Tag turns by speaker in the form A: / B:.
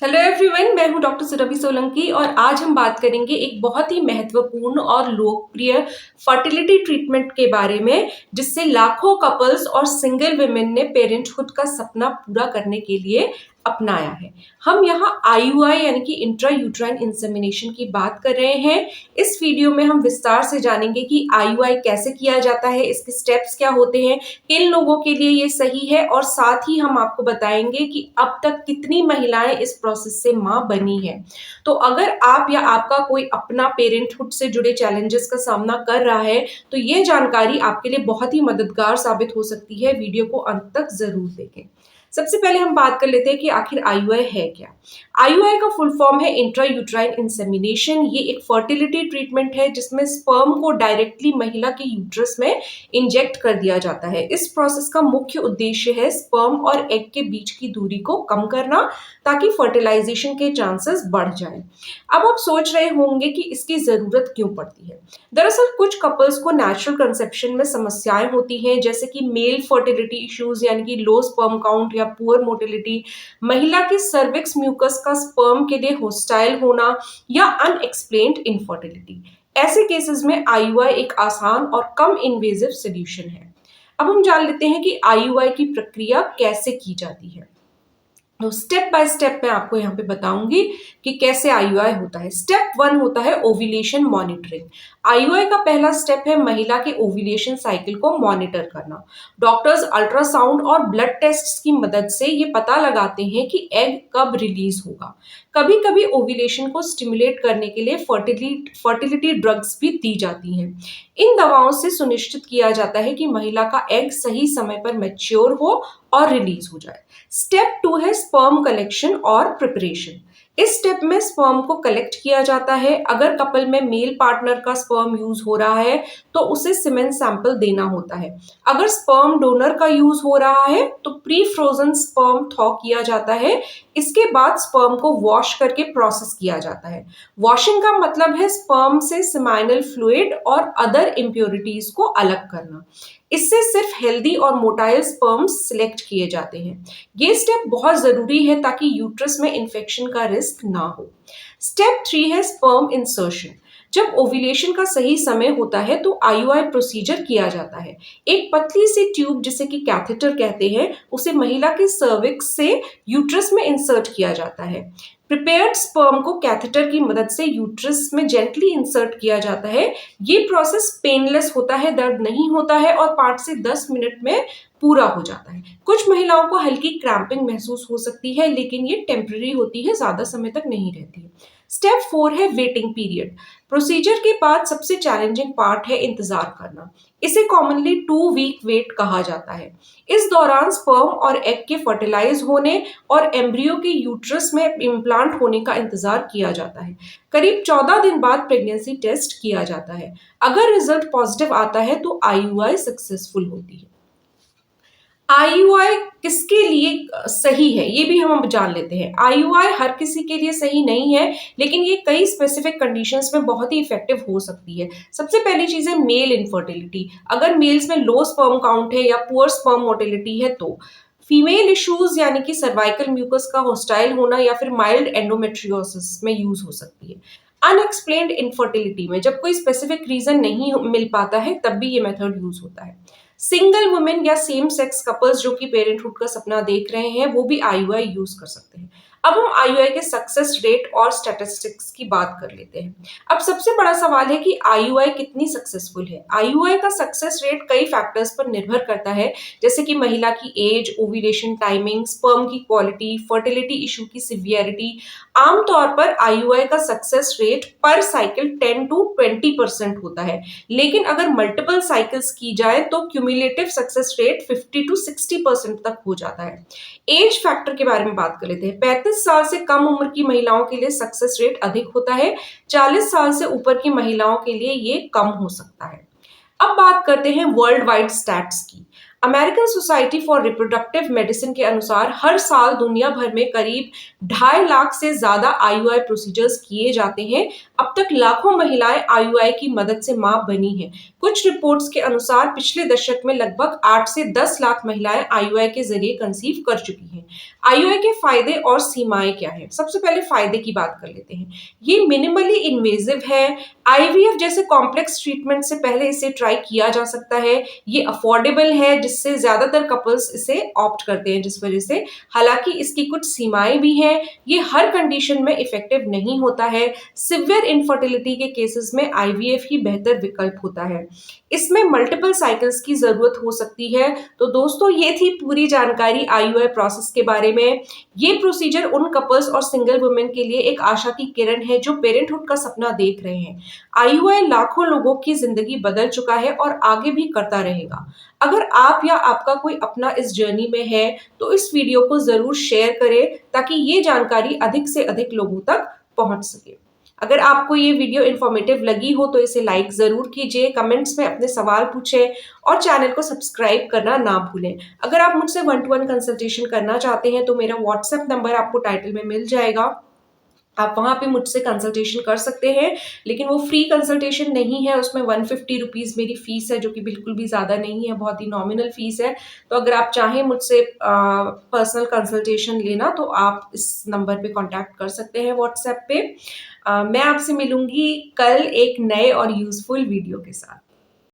A: Hello everyone, मैं हूं doctor Surabhi Solanki और आज हम बात करेंगे एक बहुत ही महत्वपूर्ण और लोकप्रिय फर्टिलिटी ट्रीटमेंट के बारे में, जिससे लाखों कपल्स और सिंगल वुमेन ने पेरेंटहुड का सपना पूरा करने के लिए अपनाया है। हम यहाँ आईयूआई यानी कि इंट्रा यूट्राइन इंसेमिनेशन की बात कर रहे हैं। इस वीडियो में हम विस्तार से जानेंगे कि आईयूआई कैसे किया जाता है, इसके स्टेप्स क्या होते हैं, किन लोगों के लिए ये सही है, और साथ ही हम आपको बताएंगे कि अब तक कितनी महिलाएं इस प्रोसेस से मां बनी है। तो अगर आप या आपका कोई अपना पेरेंटहुड से जुड़े चैलेंजेस का सामना कर रहा है, तो ये जानकारी आपके लिए बहुत ही मददगार साबित हो सकती है। वीडियो को अंत तक जरूर देखें। सबसे पहले हम बात कर लेते हैं कि आखिर आईयूआई है क्या। आईयूआई का फुल फॉर्म है इंट्रा यूट्राइन इंसेमिनेशन। ये एक फर्टिलिटी ट्रीटमेंट है जिसमें स्पर्म को डायरेक्टली महिला के यूट्रस में इंजेक्ट कर दिया जाता है। इस प्रोसेस का मुख्य उद्देश्य है स्पर्म और एग के बीच की दूरी को कम करना, ताकि फर्टिलाइजेशन के चांसेस बढ़ जाएं। अब आप सोच रहे होंगे कि इसकी जरूरत क्यों पड़ती है। दरअसल कुछ कपल्स को नेचुरल कंसेप्शन में समस्याएं होती हैं, जैसे कि मेल फर्टिलिटी इश्यूज यानी कि लो स्पर्म काउंट या पुअर मोटिलिटी, महिला के सर्विक्स म्यूकस का स्पर्म के लिए होस्टाइल होना, या अनएक्सप्लेन्ड इनफर्टिलिटी। ऐसे केसेस में आईयूआई एक आसान और कम इन्वेजिव सोल्यूशन है। अब हम जान लेते हैं कि आईयूआई की प्रक्रिया कैसे की जाती है। तो स्टेप बाय स्टेप मैं आपको यहाँ पे बताऊंगी कि कैसे आईयूआई होता है। स्टेप 1 होता है ओव्यूलेशन मॉनिटरिंग। आईयूआई का पहला स्टेप है महिला के ओव्यूलेशन साइकिल को मॉनिटर करना। डॉक्टर्स अल्ट्रासाउंड और ब्लड टेस्ट की मदद से ये पता लगाते हैं कि एग कब रिलीज होगा। कभी कभी ओव्यूलेशन को स्टिमुलेट करने के लिए फर्टिलिटी ड्रग्स भी दी जाती हैं। इन दवाओं से सुनिश्चित किया जाता है कि महिला का एग सही समय पर मैच्योर हो और रिलीज हो जाए। स्टेप 2 है स्पर्म कलेक्शन और प्रिपरेशन। इस स्टेप में स्पर्म को कलेक्ट किया जाता है। अगर कपल में मेल पार्टनर का स्पर्म यूज हो रहा है तो उसे सीमेन सैंपल देना होता है। अगर स्पर्म डोनर का यूज हो रहा है तो प्री फ्रोजन स्पर्म थॉ किया जाता है। इसके बाद स्पर्म को वॉश करके प्रोसेस किया जाता है। वॉशिंग का मतलब है स्पर्म से सेमाइनल फ्लूइड और अदर इम्प्योरिटीज को अलग करना। इससे सिर्फ हेल्दी और मोटाइल स्पर्म्स सिलेक्ट किए जाते हैं। ये स्टेप बहुत जरूरी है ताकि यूट्रस में इंफेक्शन का रिस्क ना हो। स्टेप 3 है स्पर्म इंसर्शन। जब ओव्यूलेशन का सही समय होता है तो आईयूआई प्रोसीजर किया जाता है। एक पतली सी ट्यूब, जिसे कि कैथेटर कहते हैं, उसे महिला के सर्विक्स से यूट्रस में इंसर्ट किया जाता है। प्रिपेयर्ड स्पर्म को कैथेटर की मदद से यूट्रस में जेंटली इंसर्ट किया जाता है। ये प्रोसेस पेनलेस होता है, दर्द नहीं होता है और 5 से 10 मिनट में पूरा हो जाता है। कुछ महिलाओं को हल्की क्रैम्पिंग महसूस हो सकती है, लेकिन ये टेम्पररी होती है, ज्यादा समय तक नहीं रहती है। स्टेप 4 है वेटिंग पीरियड। प्रोसीजर के बाद सबसे चैलेंजिंग पार्ट है इंतजार करना। इसे कॉमनली 2 वीक वेट कहा जाता है। इस दौरान स्पर्म और एग के फर्टिलाइज होने और एम्ब्रियो के यूट्रस में इम्प्लांट होने का इंतजार किया जाता है। करीब 14 दिन बाद प्रेगनेंसी टेस्ट किया जाता है। अगर रिजल्ट पॉजिटिव आता है तो आईयूआई सक्सेसफुल होती है। आईयूआई किसके लिए सही है, ये भी हम अब जान लेते हैं। आईयूआई हर किसी के लिए सही नहीं है, लेकिन ये कई स्पेसिफिक कंडीशंस में बहुत ही इफेक्टिव हो सकती है। सबसे पहली चीज है मेल इनफर्टिलिटी। अगर मेल्स में लो स्पर्म काउंट है या पुअर स्पर्म मोटिलिटी है तो। फीमेल इश्यूज यानी कि सर्वाइकल म्यूकस का होस्टाइल होना या फिर माइल्ड एंडोमेट्रियोसिस में यूज हो सकती है। अनएक्सप्लेन्ड इनफर्टिलिटी में जब कोई स्पेसिफिक रीजन नहीं मिल पाता है तब भी ये मेथड यूज होता है। सिंगल वुमेन या सेम सेक्स कपल्स जो कि पेरेंटहुड का सपना देख रहे हैं, वो भी आईयूआई यूज कर सकते हैं। अब हम आईयूआई के सक्सेस रेट और स्टैटिस्टिक्स की बात कर लेते हैं। अब सबसे बड़ा सवाल है कि आईयूआई कितनी सक्सेसफुल है। आईयूआई का सक्सेस रेट कई फैक्टर्स पर निर्भर करता है, जैसे कि महिला की एज, ओव्यूलेशन टाइमिंग, स्पर्म की क्वालिटी, फर्टिलिटी इशू की सिवियरिटी। आमतौर पर आईयूआई का सक्सेस रेट पर साइकिल 10 to 20% होता है, लेकिन अगर मल्टीपल साइकिल्स की जाए तो क्यूमुलेटिव सक्सेस रेट 50 to 60% तक हो जाता है। एज फैक्टर के बारे में बात कर लेते हैं। 35 साल से कम उम्र की महिलाओं के लिए सक्सेस रेट अधिक होता है। 40 साल से ऊपर की महिलाओं के लिए ये कम हो सकता है। अब बात करते हैं वर्ल्ड वाइड स्टैट्स की। American society for reproductive medicine के अनुसार हर साल दुनिया भर में करीब 2.5 लाख से ज्यादा आईयूआई प्रोसीजर्स किए जाते हैं। अब तक लाखों महिलाएं आईयूआई की मदद से मां बनी हैं। कुछ रिपोर्ट्स के अनुसार पिछले दशक में लगभग 8 से 10 लाख महिलाएं आईयूआई के जरिए कंसीव कर चुकी हैं। आईयूआई के फायदे और सीमाएं क्या हैं? सबसे पहले फायदे की बात कर लेते हैं। ये मिनिमली इन्वेजिव है। आईवीएफ जैसे कॉम्प्लेक्स ट्रीटमेंट से पहले इसे ट्राई किया जा सकता है। ये अफोर्डेबल है, जिससे ज्यादातर कपल्स इसे ऑप्ट करते हैं, जिस वजह से। हालांकि इसकी कुछ सीमाएं भी हैं। ये हर कंडीशन में इफेक्टिव नहीं होता है। सिवियर इनफर्टिलिटी के केसेस में आईवीएफ ही बेहतर विकल्प होता है। इसमें मल्टीपल साइकिल्स की जरूरत हो सकती है। तो दोस्तों, ये थी पूरी जानकारी आईयूआई प्रोसेस के बारे में। ये प्रोसीजर उन कपल्स और सिंगल वुमेन के लिए एक आशा की किरण है जो पेरेंटहुड का सपना देख रहे हैं। आईयूआई लाखों लोगों की जिंदगी बदल चुका है और आगे भी करता रहेगा। अगर आप या आपका कोई अपना इस जर्नी में है, तो इस वीडियो को जरूर शेयर करें ताकि ये जानकारी अधिक से अधिक लोगों तक पहुंच सके। अगर आपको ये वीडियो इन्फॉर्मेटिव लगी हो तो इसे लाइक जरूर कीजिए, कमेंट्स में अपने सवाल पूछें और चैनल को सब्सक्राइब करना ना भूलें। अगर आप मुझसे 1-to-1 कंसल्टेशन करना चाहते हैं तो मेरा व्हाट्सएप नंबर आपको टाइटल में मिल जाएगा। आप वहां पे मुझसे कंसल्टेशन कर सकते हैं, लेकिन वो फ्री कंसल्टेशन नहीं है। उसमें 150 रुपीज मेरी फीस है, जो कि बिल्कुल भी ज्यादा नहीं है, बहुत ही नॉमिनल फीस है। तो अगर आप चाहें मुझसे पर्सनल कंसल्टेशन लेना तो आप इस नंबर पे कांटेक्ट कर सकते हैं व्हाट्सएप पे। मैं आपसे मिलूंगी कल एक नए और यूजफुल वीडियो के साथ।